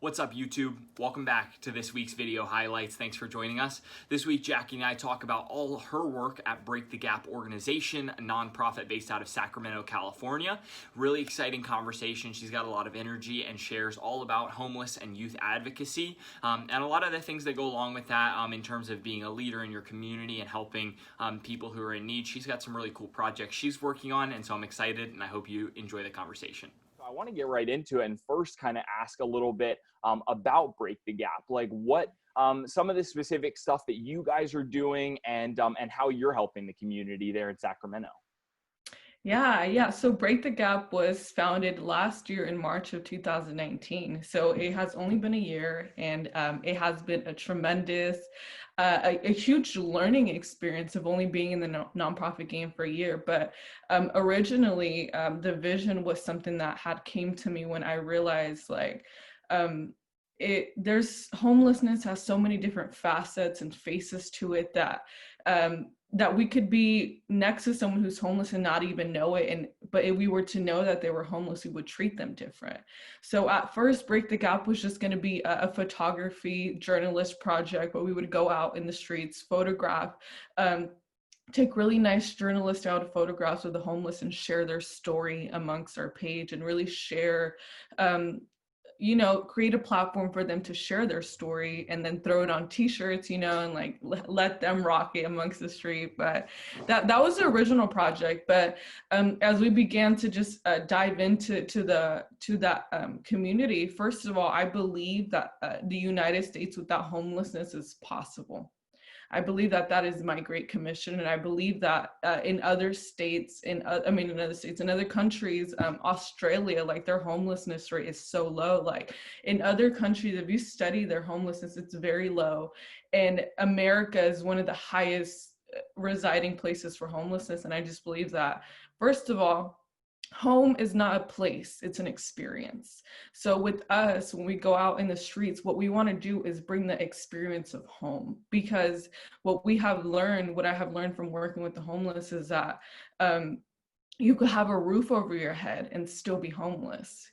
What's up, YouTube? Welcome back to this week's video highlights. Thanks for joining us. This week, Jackie and I talk about all her work at Break the Gap organization, a nonprofit based out of Sacramento, California. Really exciting conversation. She's got a lot of energy and shares all about homeless and youth advocacy, and a lot of the things that go along with that in terms of being a leader in your community and helping people who are in need. She's got some really cool projects she's working on, and so I'm excited, and I hope you enjoy the conversation. I want to get right into it and first kind of ask a little bit about Break the Gap, like what some of the specific stuff that you guys are doing and how you're helping the community there in Sacramento. Yeah. So Break the Gap was founded last year in March of 2019. So it has only been a year, and it has been a tremendous, a huge learning experience of only being in the nonprofit game for a year. But originally, the vision was something that had came to me when I realized there's homelessness has so many different facets and faces to it that we could be next to someone who's homeless and not even know it. But if we were to know that they were homeless, we would treat them different. So at first, Break the Gap was just going to be a photography journalist project where we would go out in the streets, photograph, take really nice journalist out of photographs of the homeless and share their story amongst our page and really share, create a platform for them to share their story and then throw it on t-shirts, and like let them rock it amongst the street. But that was the original project. But as we began to just dive into that community, first of all, I believe that the United States without homelessness is possible. I believe that is my great commission. And I believe that in other states, in other countries, Australia, like their homelessness rate is so low. Like in other countries, if you study their homelessness, it's very low. And America is one of the highest residing places for homelessness. And I just believe that, first of all, home is not a place, it's an experience. So with us, when we go out in the streets, what we want to do is bring the experience of home, because what I have learned from working with the homeless is that you could have a roof over your head and still be homeless.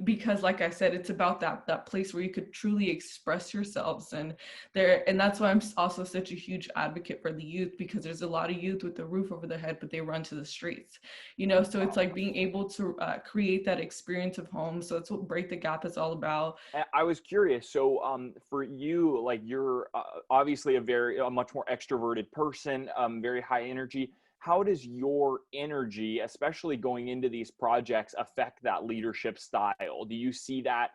Because like I said, it's about that place where you could truly express yourselves. And that's why I'm also such a huge advocate for the youth, because there's a lot of youth with the roof over their head, but they run to the streets, so it's like being able to create that experience of home. So it's what Break the Gap is all about. I was curious. So for you, like you're obviously a much more extroverted person, very high energy. How does your energy, especially going into these projects, affect that leadership style? Do you see that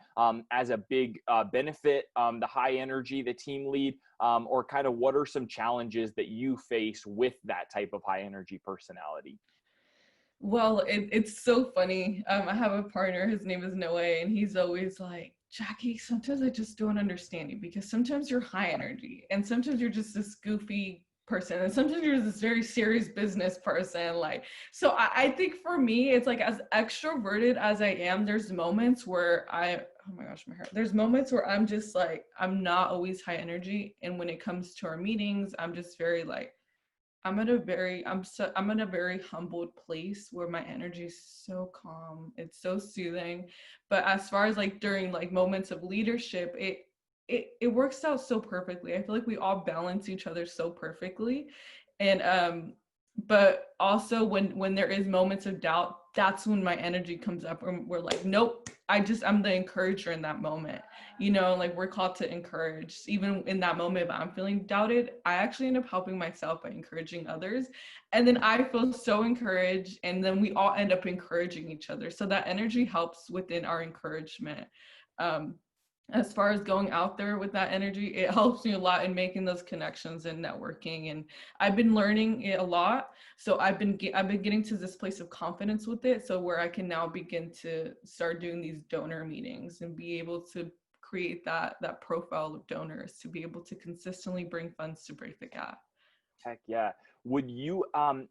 as a big benefit, the high energy, the team lead, or kind of what are some challenges that you face with that type of high energy personality? Well, it's so funny. I have a partner, his name is Noah, and he's always like, Jackie, sometimes I just don't understand you, because sometimes you're high energy and sometimes you're just this goofy person and sometimes you're this very serious business person. So I think for me, it's like, as extroverted as I am, there's moments where oh my gosh, my hair. There's moments where I'm just like, I'm not always high energy. And when it comes to our meetings, I'm just very like, I'm in a very humbled place where my energy is so calm. It's so soothing. But as far as like during like moments of leadership, it works out so perfectly. I feel like we all balance each other so perfectly. And but also when there is moments of doubt, that's when my energy comes up, and we're like, nope, I'm the encourager in that moment. Like we're called to encourage. Even in that moment, if I'm feeling doubted, I actually end up helping myself by encouraging others. And then I feel so encouraged, and then we all end up encouraging each other. So that energy helps within our encouragement. As far as going out there with that energy, it helps me a lot in making those connections and networking. And I've been learning it a lot. So I've been getting to this place of confidence with it. So where I can now begin to start doing these donor meetings and be able to create that profile of donors to be able to consistently bring funds to Break the Gap. Heck yeah. Would you,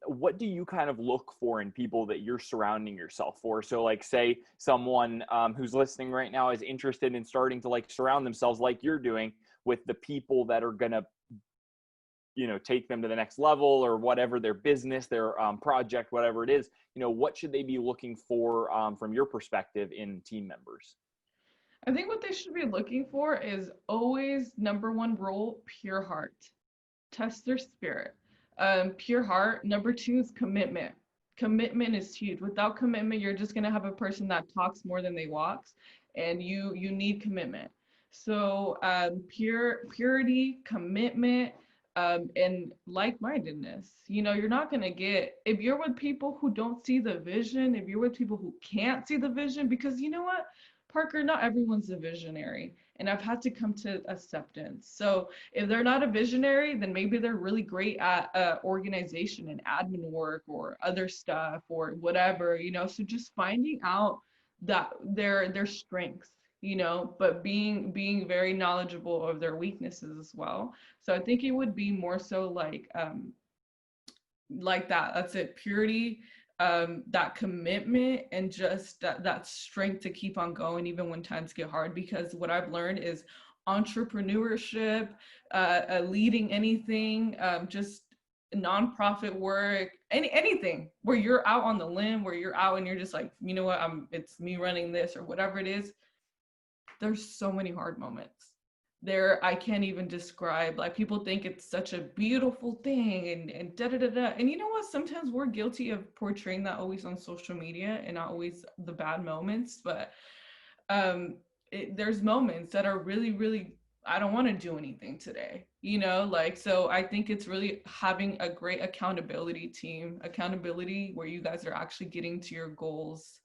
what do you kind of look for in people that you're surrounding yourself for? So like say someone who's listening right now is interested in starting to like surround themselves like you're doing with the people that are going to, take them to the next level or whatever their business, their project, whatever it is, what should they be looking for from your perspective in team members? I think what they should be looking for is always number one rule, pure heart. Test their spirit. Pure heart. Number two is commitment. Commitment is huge. Without commitment, you're just gonna have a person that talks more than they walks, and you need commitment. So purity, commitment, and like-mindedness. You know, you're not gonna get if you're with people who don't see the vision, if you're with people who can't see the vision, because you know what, Parker, not everyone's a visionary, and I've had to come to acceptance. So if they're not a visionary, then maybe they're really great at organization and admin work or other stuff or whatever, you know. So just finding out that their strengths, you know, but being very knowledgeable of their weaknesses as well. So I think it would be more so like that. That's it. Purity, that commitment, and just that strength to keep on going even when times get hard. Because what I've learned is entrepreneurship, leading anything, just nonprofit work, anything where you're out on the limb, where you're out and you're just like, you know what, it's me running this or whatever it is. There's so many hard moments there. I can't even describe. Like, people think it's such a beautiful thing and da da da da. And you know what? Sometimes we're guilty of portraying that always on social media and not always the bad moments. But there's moments that are really, really, I don't want to do anything today, you know, like, so I think it's really having a great accountability team, accountability where you guys are actually getting to your goals.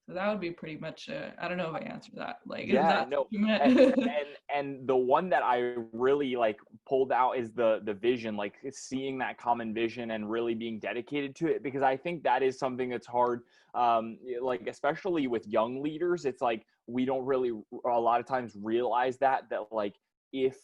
So that would be pretty much it. I don't know if I answered that. Like, is Yeah, that what no. you And, meant? and the one that I really like pulled out is the vision, like seeing that common vision and really being dedicated to it, because I think that is something that's hard. Like especially with young leaders, it's like we don't really a lot of times realize that like if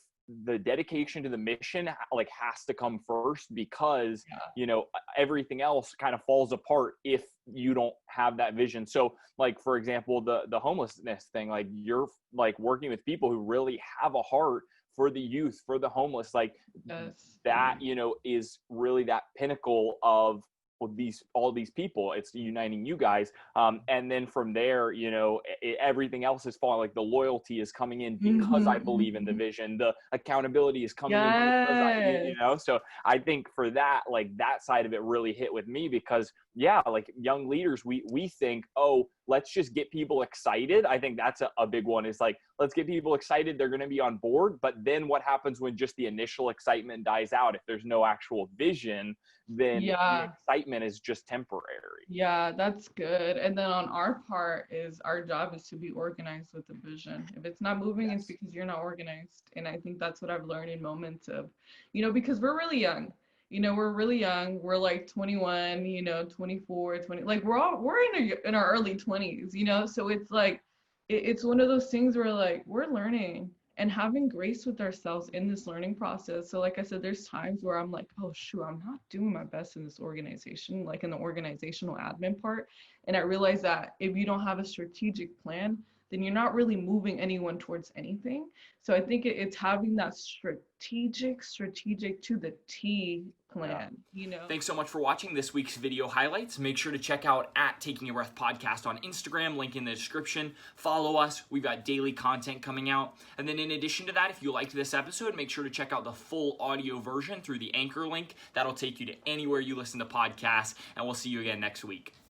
the dedication to the mission like has to come first, because Yeah. you know everything else kind of falls apart if you don't have that vision. So like for example, the homelessness thing, like you're like working with people who really have a heart for the youth, for the homeless, like Yes. that, you know, is really that pinnacle of well, all these people. It's uniting you guys, and then from there, you know, everything else is falling. Like the loyalty is coming in because I believe in the Mm-hmm. vision. The accountability is coming in because you Yes. know. So I think for that, like that side of it really hit with me, because yeah, like young leaders, we think, oh, let's just get people excited. I think that's a big one, is like, let's get people excited, they're going to be on board. But then what happens when just the initial excitement dies out? If there's no actual vision, then the Yeah. excitement is just temporary. Yeah, that's good. And then on our part is our job is to be organized with the vision. If it's not moving, it's Yes. because you're not organized. And I think that's what I've learned in moments of, you know, because we're really young. You know, we're really young. We're like 21, you know, 24, 20. Like we're in our early 20s, you know? So it's like it's one of those things where like we're learning and having grace with ourselves in this learning process. So like I said, there's times where I'm like, oh shoot, I'm not doing my best in this organization, like in the organizational admin part. And I realize that if you don't have a strategic plan, then you're not really moving anyone towards anything. So I think it's having that strategic to the T Yeah. plan, you know? Thanks so much for watching this week's video highlights. Make sure to check out at Taking a Breath Podcast on Instagram, link in the description. Follow us. We've got daily content coming out. And then in addition to that, if you liked this episode, make sure to check out the full audio version through the Anchor link. That'll take you to anywhere you listen to podcasts. And we'll see you again next week.